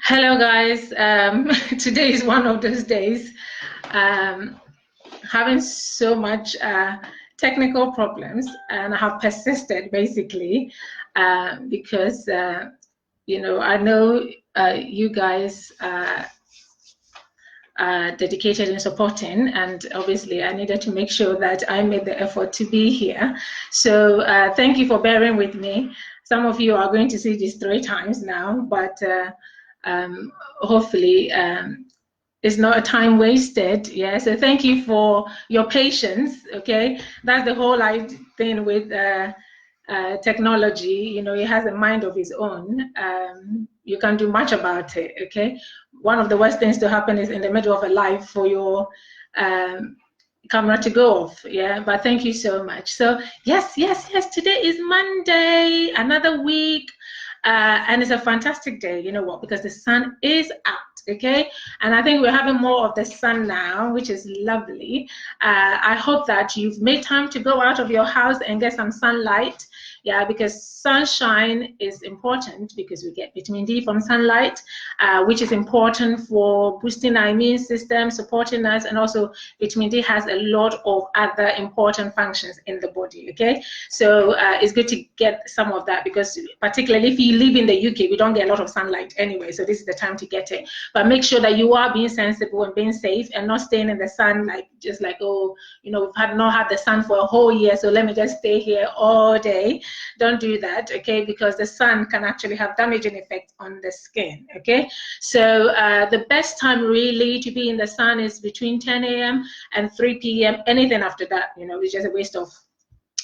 Hello guys, today is one of those days. Um, Having so much technical problems, and I have persisted basically because I know you guys are dedicated in supporting, and obviously I needed to make sure that I made the effort to be here. So thank you for bearing with me. Some of you are going to see this 3 times now, but hopefully it's not a time wasted. Yeah, so thank you for your patience. Okay, that's the whole thing with technology. It has a mind of its own. You can't do much about it. Okay, one of the worst things to happen is in the middle of a live for your camera to go off. Yeah, but thank you so much. So yes, today is Monday, another week. And it's a fantastic day, you know what, because the sun is out, okay? And I think we're having more of the sun now, which is lovely. I hope that you've made time to go out of your house and get some sunlight. Yeah, because sunshine is important because we get vitamin D from sunlight, which is important for boosting our immune system, supporting us, and also vitamin D has a lot of other important functions in the body, okay? So it's good to get some of that because particularly if you live in the UK, we don't get a lot of sunlight anyway, so this is the time to get it. But make sure that you are being sensible and being safe and not staying in the sun just like, oh, we've not had the sun for a whole year, so let me just stay here all day. Don't do that, okay? Because the sun can actually have damaging effects on the skin, okay? So the best time really to be in the sun is between 10 a.m. and 3 p.m. Anything after that, it's just a waste of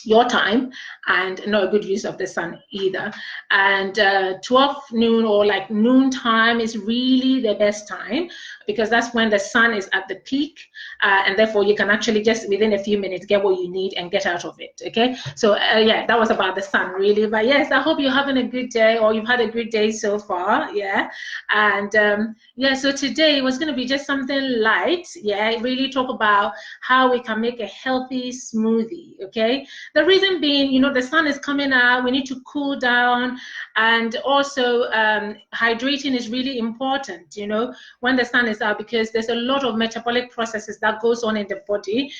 your time and not a good use of the sun either. And 12 noon or like noon time is really the best time because that's when the sun is at the peak, and therefore you can actually just within a few minutes get what you need and get out of it, okay? So yeah, that was about the sun really. But yes, I hope you're having a good day or you've had a good day so far. Yeah. And yeah, so today was going to be just something light. Yeah, really talk about how we can make a healthy smoothie, okay? The reason being, the sun is coming out, we need to cool down, and also hydrating is really important, when the sun is out, because there's a lot of metabolic processes that goes on in the body.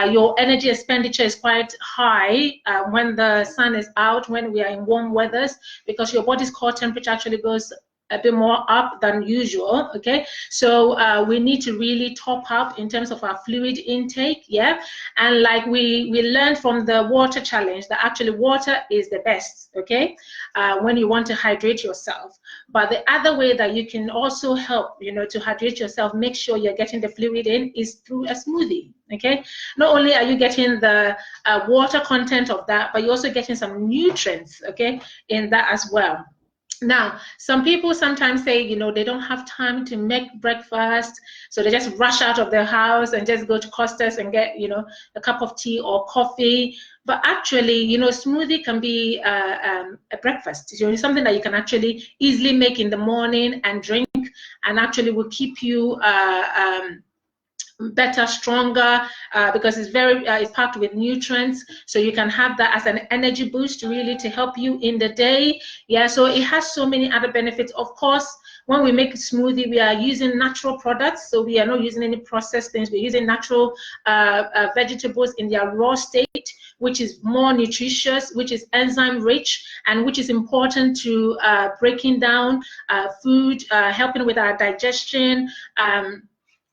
Your energy expenditure is quite high when the sun is out, when we are in warm weathers, because your body's core temperature actually goes a bit more up than usual, okay? So we need to really top up in terms of our fluid intake, yeah? And like we learned from the water challenge that actually water is the best, okay? When you want to hydrate yourself. But the other way that you can also help, to hydrate yourself, make sure you're getting the fluid in is through a smoothie, okay? Not only are you getting the water content of that, but you're also getting some nutrients, okay, in that as well. Now, some people sometimes say, they don't have time to make breakfast, so they just rush out of their house and just go to Costa's and get, a cup of tea or coffee. But actually, smoothie can be a breakfast. Something that you can actually easily make in the morning and drink, and actually will keep you better, stronger, because it's packed with nutrients, so you can have that as an energy boost really to help you in the day. Yeah, so it has so many other benefits. Of course, when we make a smoothie, we are using natural products, so we are not using any processed things. We're using natural vegetables in their raw state, which is more nutritious, which is enzyme rich, and which is important to breaking down food, helping with our digestion.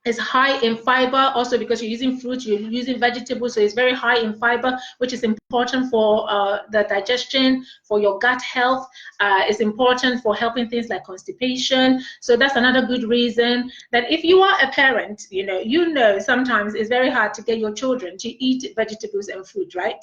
It's high in fiber also because you're using fruits, you're using vegetables, so it's very high in fiber, which is important for the digestion, for your gut health. It's important for helping things like constipation. So that's another good reason that if you are a parent, sometimes it's very hard to get your children to eat vegetables and fruit, right?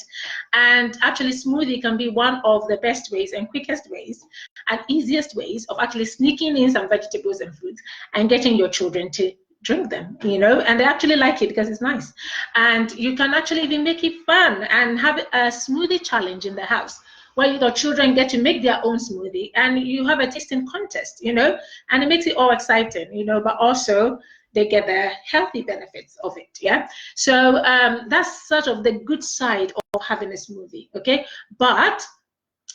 And actually smoothie can be one of the best ways and quickest ways and easiest ways of actually sneaking in some vegetables and fruits and getting your children to drink them, and they actually like it because it's nice. And you can actually even make it fun and have a smoothie challenge in the house where your children get to make their own smoothie and you have a tasting contest, and it makes it all exciting, but also they get the healthy benefits of it. Yeah, so that's sort of the good side of having a smoothie, okay? But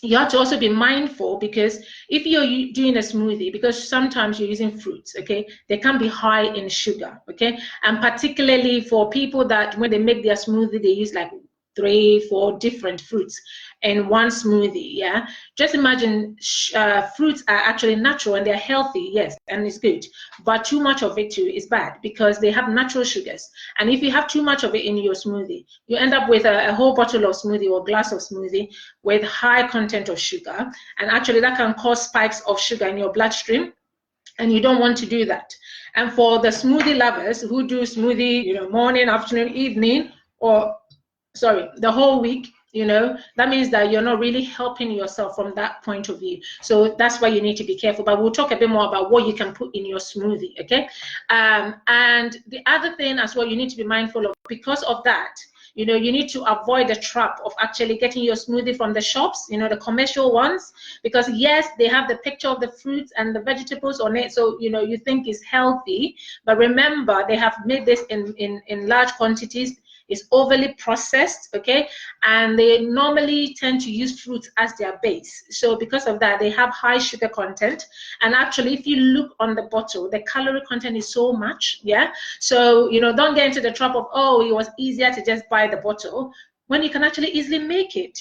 you have to also be mindful, because if you're doing a smoothie, because sometimes you're using fruits, okay, they can be high in sugar, okay, and particularly for people that when they make their smoothie, they use like 3, 4 different fruits in one smoothie. Yeah, just imagine fruits are actually natural and they're healthy, yes, and it's good, but too much of it too is bad because they have natural sugars, and if you have too much of it in your smoothie, you end up with a whole bottle of smoothie or glass of smoothie with high content of sugar, and actually that can cause spikes of sugar in your bloodstream, and you don't want to do that. And for the smoothie lovers who do smoothie, morning, afternoon, evening, or sorry, the whole week, that means that you're not really helping yourself from that point of view. So that's why you need to be careful. But we'll talk a bit more about what you can put in your smoothie, okay? And the other thing as well you need to be mindful of, because of that, you need to avoid the trap of actually getting your smoothie from the shops, the commercial ones, because yes, they have the picture of the fruits and the vegetables on it, so you think it's healthy, but remember they have made this in large quantities. Is overly processed, okay, and they normally tend to use fruits as their base. So because of that, they have high sugar content, and actually if you look on the bottle, the calorie content is so much, yeah. So don't get into the trap of, oh, it was easier to just buy the bottle, when you can actually easily make it,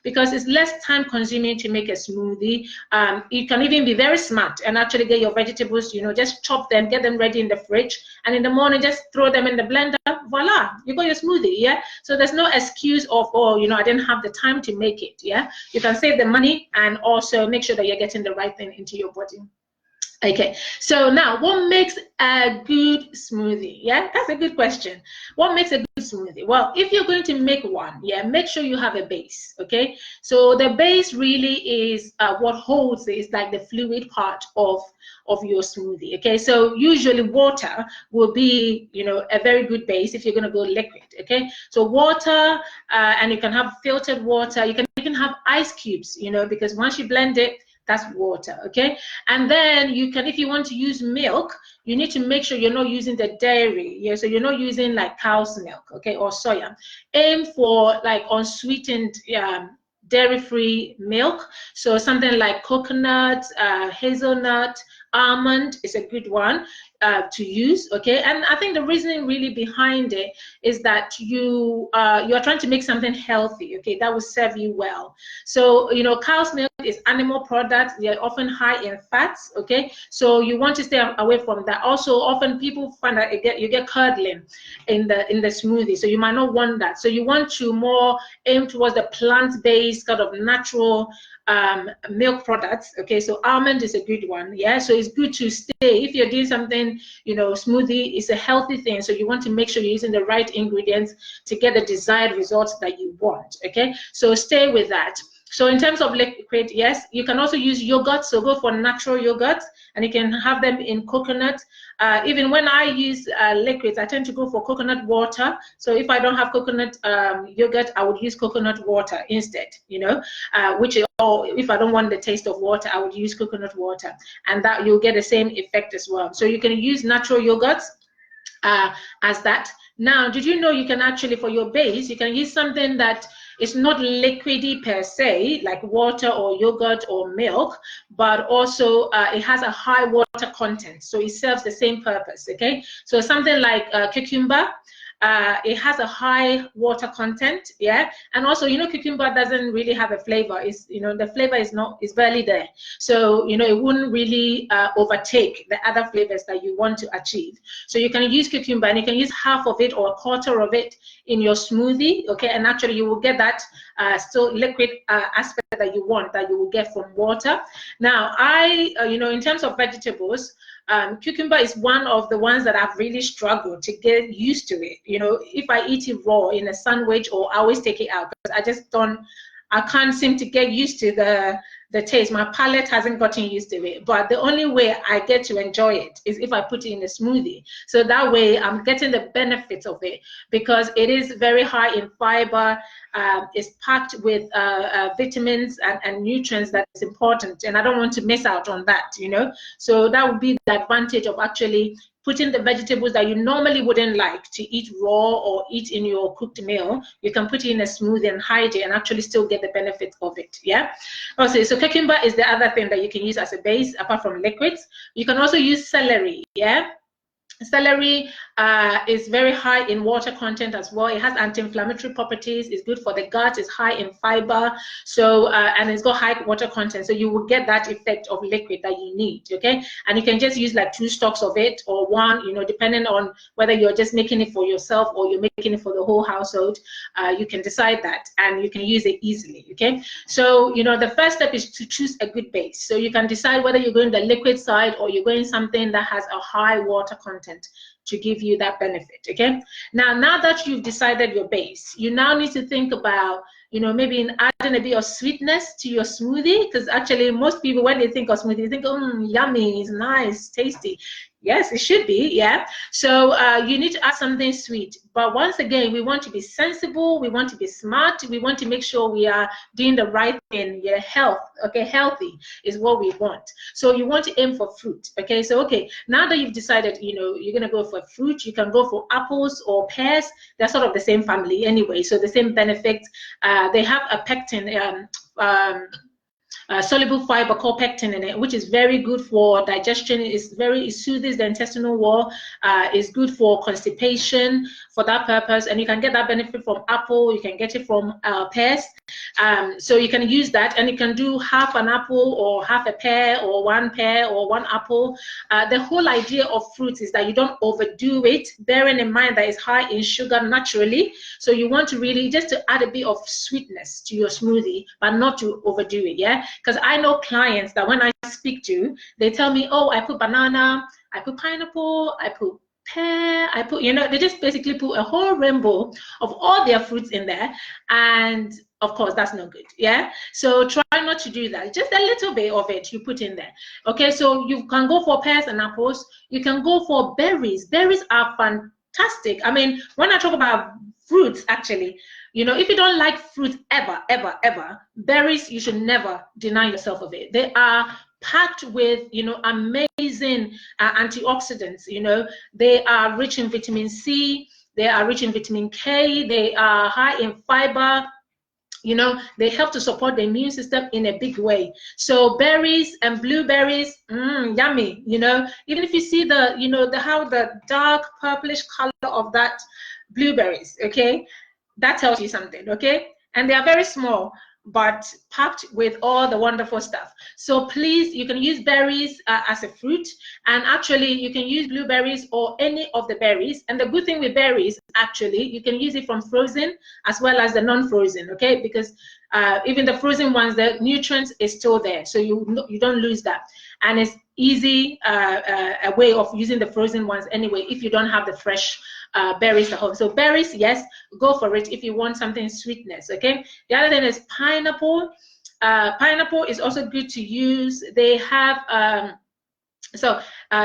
because it's less time consuming to make a smoothie. You can even be very smart and actually get your vegetables, just chop them, get them ready in the fridge, and in the morning just throw them in the blender, voila, you got your smoothie, yeah. So there's no excuse of, oh, I didn't have the time to make it, yeah. You can save the money and also make sure that you're getting the right thing into your body. Okay, so now what makes a good smoothie? Yeah, that's a good question. What makes a good smoothie? Well, if you're going to make one, yeah, make sure you have a base, okay? So the base really is what holds it, is like the fluid part of your smoothie, okay? So usually water will be, a very good base if you're going to go liquid, okay? So water, and you can have filtered water. You can even have ice cubes, because once you blend it, that's water, okay? And then you can, if you want to use milk, you need to make sure you're not using the dairy, yeah? So you're not using like cow's milk, okay, or soya. Aim for like unsweetened, dairy-free milk. So something like coconut, hazelnut, almond is a good one to use, okay? And I think the reasoning really behind it is that you are trying to make something healthy, okay, that will serve you well. So cow's milk is animal products. They're often high in fats, okay, so you want to stay away from that. Also, often people find that you get curdling in the smoothie, so you might not want that. So you want to more aim towards the plant-based kind of natural milk products, okay? So almond is a good one, yeah. So it's good to stay, if you're doing something, smoothie is a healthy thing, so you want to make sure you're using the right ingredients to get the desired results that you want, okay? So stay with that. So in terms of liquid, yes, you can also use yogurt, so go for natural yogurt, and you can have them in coconut. Even when I use liquids, I tend to go for coconut water. So if I don't have coconut yogurt, I would use coconut water instead, or if I don't want the taste of water, I would use coconut water, and that you'll get the same effect as well. So you can use natural yogurts as that. Now, did you know you can actually, for your base, you can use something that is not liquidy per se, like water or yogurt or milk, but also it has a high water content, so it serves the same purpose, okay? So something like cucumber, it has a high water content, yeah, and also cucumber doesn't really have a flavor. It's the flavor is barely there, so it wouldn't really overtake the other flavors that you want to achieve. So you can use cucumber, and you can use half of it or a quarter of it in your smoothie, okay, and actually you will get that still liquid aspect that you want, that you will get from water. Now in terms of vegetables, cucumber is one of the ones that I've really struggled to get used to it. If I eat it raw in a sandwich, or I always take it out, because I can't seem to get used to the taste. My palate hasn't gotten used to it. But the only way I get to enjoy it is if I put it in a smoothie. So that way I'm getting the benefits of it, because it is very high in fiber. It's packed with vitamins and nutrients that is important, and I don't want to miss out on that. So that would be the advantage of actually put in the vegetables that you normally wouldn't like to eat raw or eat in your cooked meal. You can put it in a smoothie and hide it and actually still get the benefit of it. Yeah. Okay, so cucumber is the other thing that you can use as a base apart from liquids. You can also use celery. Yeah. Celery is very high in water content as well. It has anti-inflammatory properties. It's good for the gut. It's high in fiber. So and it's got high water content. So you will get that effect of liquid that you need. Okay, and you can just use like 2 stalks of it or 1. You know, depending on whether you're just making it for yourself or you're making it for the whole household. You can decide that, and you can use it easily. Okay, so you know the first step is to choose a good base. So you can decide whether you're going the liquid side or you're going something that has a high water content to give you that benefit. Okay, now that you've decided your base, you now need to think about, you know, maybe in adding a bit of sweetness to your smoothie, because actually most people, when they think of smoothie, they think, yummy, it's nice, tasty. Yes, it should be. Yeah, so you need to add something sweet, but once again, we want to be sensible, we want to be smart, we want to make sure we are doing the right thing. Yeah, health. Okay, healthy is what we want. So you want to aim for fruit. Okay, so okay, now that you've decided, you know, you're gonna go for fruit, you can go for apples or pears. They're sort of the same family anyway, so the same benefits. They have a pectin, soluble fiber called pectin in it, which is very good for digestion. It soothes the intestinal wall. It's good for constipation for that purpose, and you can get that benefit from apple. You can get it from pears. So you can use that, and you can do half an apple or half a pear or 1 pear or 1 apple. The whole idea of fruits is that you don't overdo it, bearing in mind that it's high in sugar naturally. So you want to really just to add a bit of sweetness to your smoothie, but not to overdo it. Yeah, because I know clients that when I speak to, they tell me, oh, I put banana, I put pineapple, I put pear, I put, you know, they just basically put a whole rainbow of all their fruits in there, and of course that's not good. Yeah, so try not to do that. Just a little bit of it you put in there. Okay, so you can go for pears and apples. You can go for berries. Berries are fantastic. I mean, when I talk about fruits, actually, you know, if you don't like fruit ever, berries, you should never deny yourself of it. They are packed with, you know, amazing antioxidants. You know, they are rich in vitamin C, they are rich in vitamin K, they are high in fiber. You know, they help to support the immune system in a big way. So berries and blueberries, yummy. You know, even if you see the, you know, how the dark purplish color of that blueberries, okay, that tells you something. Okay, and they are very small, but packed with all the wonderful stuff. So please, you can use berries as a fruit, and actually you can use blueberries or any of the berries. And the good thing with berries, actually, you can use it from frozen as well as the non-frozen, okay? Because even the frozen ones, the nutrients is still there, so you don't lose that. And it's easy a way of using the frozen ones anyway if you don't have the fresh berries at home. So berries, yes, go for it if you want something sweetness. Okay, the other thing is pineapple. Pineapple is also good to use. They have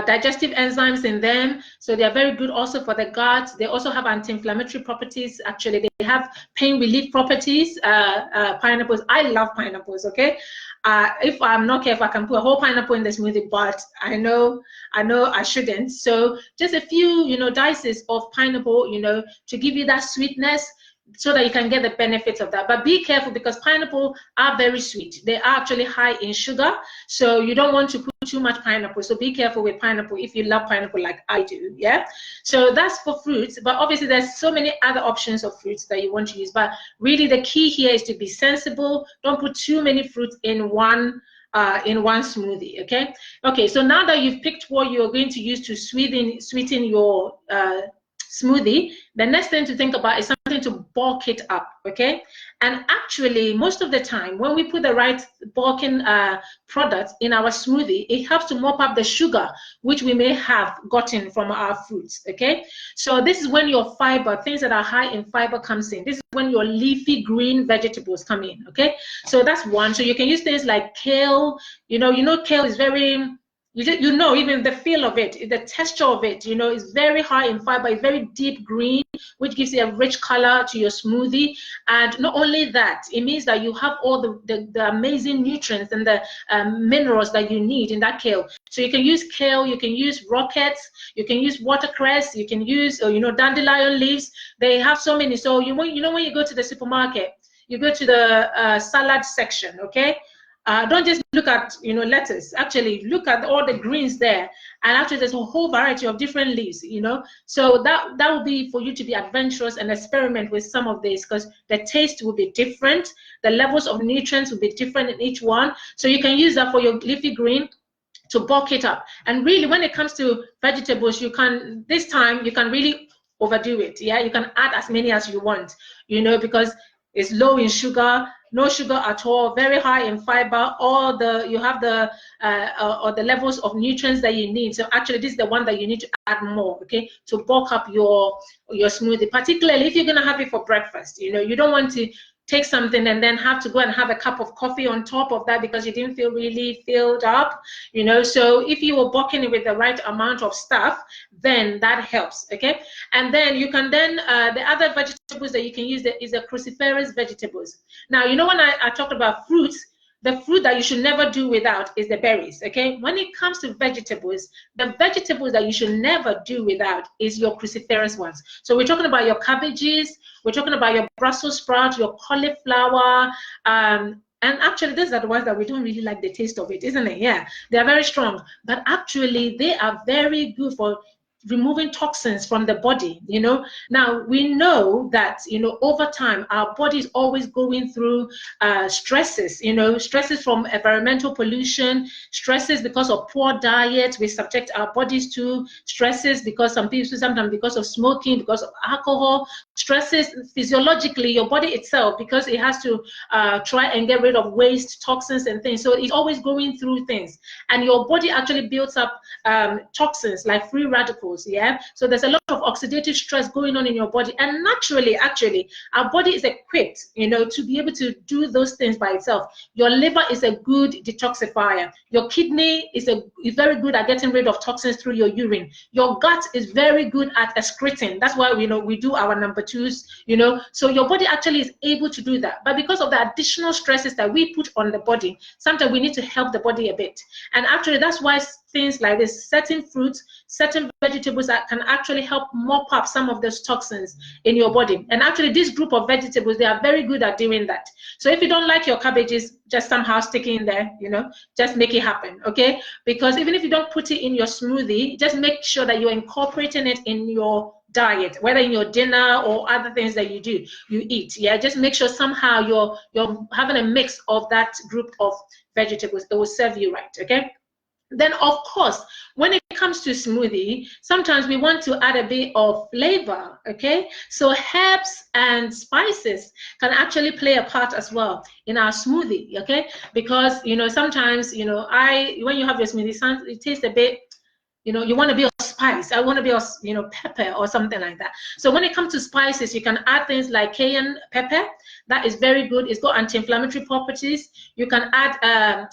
digestive enzymes in them, so they are very good also for the gut. They also have anti-inflammatory properties. Actually, they have pain relief properties. Pineapples, I love pineapples. Okay, if I'm not careful, I can put a whole pineapple in the smoothie, but I know I shouldn't. So just a few, you know, dices of pineapple, you know, to give you that sweetness, so that you can get the benefits of that. But be careful, because pineapple are very sweet. They are actually high in sugar, so you don't want to put too much pineapple. So be careful with pineapple if you love pineapple like I do. Yeah, so that's for fruits, but obviously there's so many other options of fruits that you want to use. But really the key here is to be sensible. Don't put too many fruits in one smoothie. Okay, so now that you've picked what you're going to use to sweeten your smoothie, the next thing to think about is something to bulk it up. Okay, and actually most of the time when we put the right bulking products in our smoothie, it helps to mop up the sugar which we may have gotten from our fruits. Okay, so this is when your fiber, things that are high in fiber, comes in. This is when your leafy green vegetables come in. Okay, so that's one. So you can use things like kale. You know kale is very, you know, even the feel of it, the texture of it, you know, is very high in fiber. It's very deep green. which gives you a rich color to your smoothie. And not only that, it means that you have all the amazing nutrients and the minerals that you need in that kale. So you can use kale, you can use rockets, you can use watercress, you can use dandelion leaves. They have so many. So when you go to the supermarket, you go to the salad section, okay? Don't just look at lettuce. Actually, look at all the greens there, and actually there's a whole variety of different leaves. So that would be for you to be adventurous and experiment with some of these, because the taste will be different, the levels of nutrients will be different in each one. So you can use that for your leafy green to bulk it up. And really, when it comes to vegetables, this time you can really overdo it. Yeah, you can add as many as you want, because it's low in sugar, no sugar at all, very high in fiber. You have the levels of nutrients that you need. So actually, this is the one that you need to add more, okay, to bulk up your smoothie. Particularly if you're gonna have it for breakfast. You don't want to take something and then have to go and have a cup of coffee on top of that because you didn't feel really filled up. So if you were bulking it with the right amount of stuff, then that helps, okay? And then you can the other vegetables that you can use is the cruciferous vegetables. Now, when I talked about fruits, the fruit that you should never do without is the berries, okay? When it comes to vegetables, the vegetables that you should never do without is your cruciferous ones. So we're talking about your cabbages, we're talking about your Brussels sprouts, your cauliflower, and actually these are the ones that we don't really like the taste of it, isn't it? Yeah, they are very strong, but actually they are very good for removing toxins from the body. Now we know that over time our body is always going through stresses, stresses from environmental pollution, stresses because of poor diet we subject our bodies to, stresses because sometimes because of smoking, because of alcohol, stresses physiologically, your body itself, because it has to try and get rid of waste, toxins and things. So it's always going through things, and your body actually builds up toxins like free radicals. Yeah, so there's a lot of oxidative stress going on in your body, and naturally, actually, our body is equipped, to be able to do those things by itself. Your liver is a good detoxifier. Your kidney is very good at getting rid of toxins through your urine. Your gut is very good at excreting. That's why we do our number 2s. So your body actually is able to do that. But because of the additional stresses that we put on the body, sometimes we need to help the body a bit. And actually, that's why things like this, certain fruits, certain vegetables that can actually help mop up some of those toxins in your body. And actually this group of vegetables, they are very good at doing that. So if you don't like your cabbages, just somehow stick it in there, just make it happen, okay? Because even if you don't put it in your smoothie, just make sure that you're incorporating it in your diet, whether in your dinner or other things that you eat. Yeah, just make sure somehow you're having a mix of that group of vegetables. It will serve you right, okay? Then, of course, when it comes to smoothie, sometimes we want to add a bit of flavor, okay? So herbs and spices can actually play a part as well in our smoothie, okay? Because, sometimes, when you have your smoothie, it tastes a bit, you want to be of spice. I want to be of, pepper or something like that. So when it comes to spices, you can add things like cayenne pepper. That is very good. It's got anti-inflammatory properties. You can add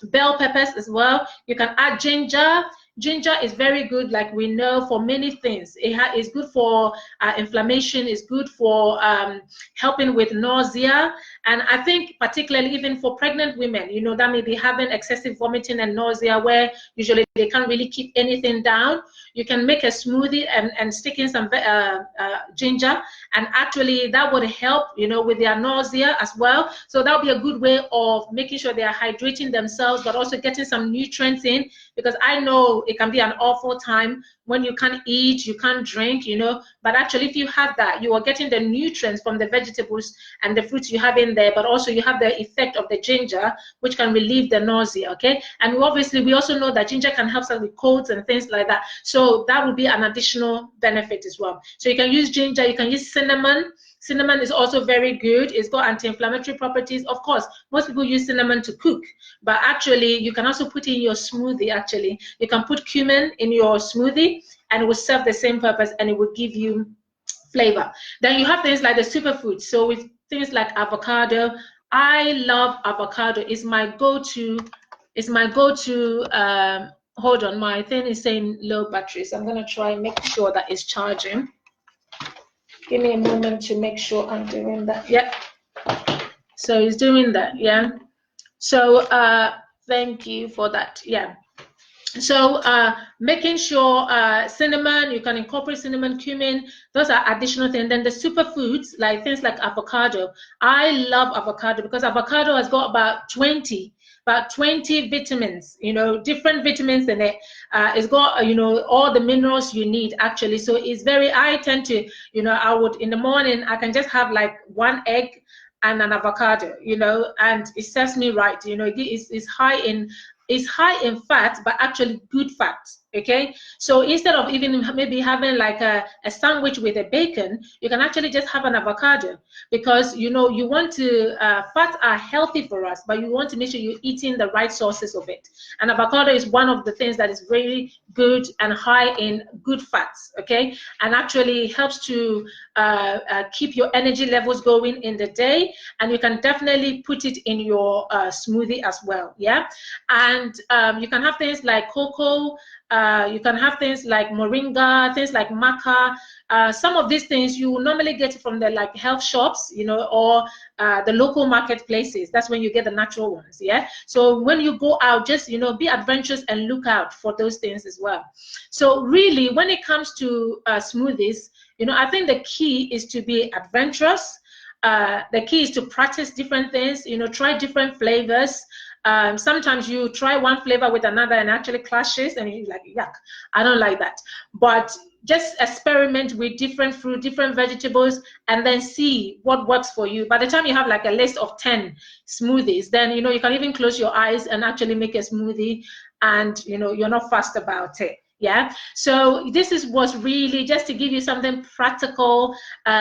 bell peppers as well. You can add ginger. Ginger is very good, like we know, for many things. It's good for inflammation. It's good for helping with nausea. And I think particularly even for pregnant women, that may be having excessive vomiting and nausea where usually they can't really keep anything down. You can make a smoothie and stick in some ginger, and actually that would help, with their nausea as well. So that would be a good way of making sure they are hydrating themselves, but also getting some nutrients in, because I know it can be an awful time when you can't eat, you can't drink, but actually if you have that, you are getting the nutrients from the vegetables and the fruits you have in there, but also you have the effect of the ginger, which can relieve the nausea, okay? And we also know that ginger can help us with colds and things like that. So that would be an additional benefit as well. So you can use ginger, you can use cinnamon. Cinnamon is also very good. It's got anti-inflammatory properties. Of course, most people use cinnamon to cook, but actually you can also put in your smoothie. Actually, you can put cumin in your smoothie and it will serve the same purpose and it will give you flavor. Then you have things like the superfoods. So with things like avocado, I love avocado. It's my go-to. Hold on, my thing is saying low battery, so I'm gonna try and make sure that it's charging. Give me a moment to make sure I'm doing that. Yeah. So he's doing that. Yeah. So thank you for that. Yeah. So making sure cinnamon, you can incorporate cinnamon, cumin, those are additional things. And then the superfoods, like things like avocado. I love avocado because avocado has got about 20 vitamins, you know, different vitamins in it. It's got, you know, all the minerals you need actually. So it's very, I tend to, you know, I would, in the morning, I can just have like one egg and an avocado, you know, and it serves me right. You know, it's high in fat, but actually good fat. Okay, so instead of even maybe having like a sandwich with a bacon, you can actually just have an avocado, because you know you want to fats are healthy for us, but you want to make sure you're eating the right sources of it. And avocado is one of the things that is very good and high in good fats. Okay, and actually helps to keep your energy levels going in the day, and you can definitely put it in your smoothie as well. Yeah, and you can have things like cocoa, you can have things like moringa, things like maca. Some of these things you normally get from the like health shops, you know, or the local marketplaces. That's when you get the natural ones. Yeah, so when you go out, just, you know, be adventurous and look out for those things as well. So really, when it comes to smoothies, you know, I think the key is to be adventurous. The key is to practice different things, you know, try different flavors. Sometimes you try one flavor with another and actually clashes, and you're like, yuck, I don't like that. But just experiment with different fruit, different vegetables, and then see what works for you. By the time you have like a list of 10 smoothies, then, you know, you can even close your eyes and actually make a smoothie, and, you know, you're not fussed about it. Yeah, so this was really just to give you something practical,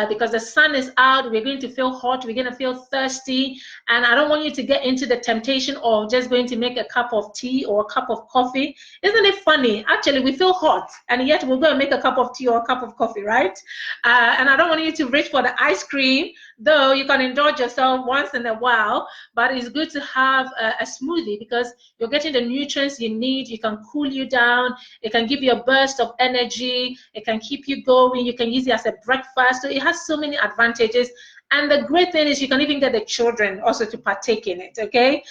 because the sun is out, we're going to feel hot, we're going to feel thirsty, and I don't want you to get into the temptation of just going to make a cup of tea or a cup of coffee. Isn't it funny? Actually, we feel hot, and yet we're going to make a cup of tea or a cup of coffee, right? And I don't want you to reach for the ice cream, though you can indulge yourself once in a while, but it's good to have a smoothie, because you're getting the nutrients you need. You can cool you down, it can give you a burst of energy, it can keep you going, you can use it as a breakfast. So it has so many advantages. And the great thing is you can even get the children also to partake in it. Okay,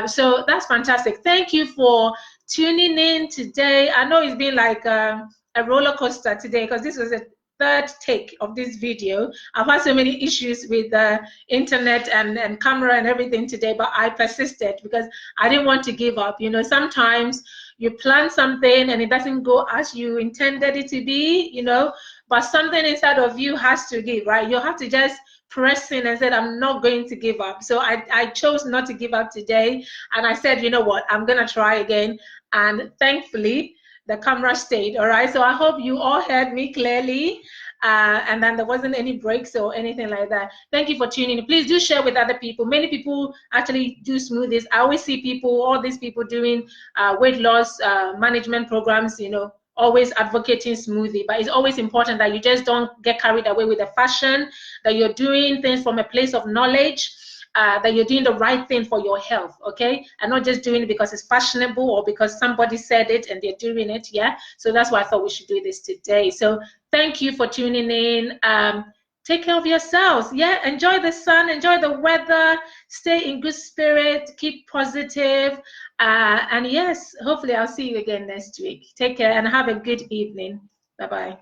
so that's fantastic. Thank you for tuning in today. I know it's been like a roller coaster today, because this was a third take of this video. I've had so many issues with the internet and camera and everything today, but I persisted because I didn't want to give up. You know, sometimes you plan something and it doesn't go as you intended it to be, you know, but something inside of you has to give, right? You have to just press in and said, I'm not going to give up. So I chose not to give up today. And I said, you know what, I'm going to try again. And thankfully, the camera stayed. All right. So I hope you all heard me clearly. And then there wasn't any breaks or anything like that. Thank you for tuning in. Please do share with other people. Many people actually do smoothies. I always see people, all these people doing weight loss management programs, you know, always advocating smoothie. But it's always important that you just don't get carried away with the fashion, that you're doing things from a place of knowledge, that you're doing the right thing for your health, okay? And not just doing it because it's fashionable or because somebody said it and they're doing it, yeah? So that's why I thought we should do this today. So thank you for tuning in. Take care of yourselves, yeah? Enjoy the sun, enjoy the weather, stay in good spirit, keep positive. And yes, hopefully I'll see you again next week. Take care and have a good evening. Bye-bye.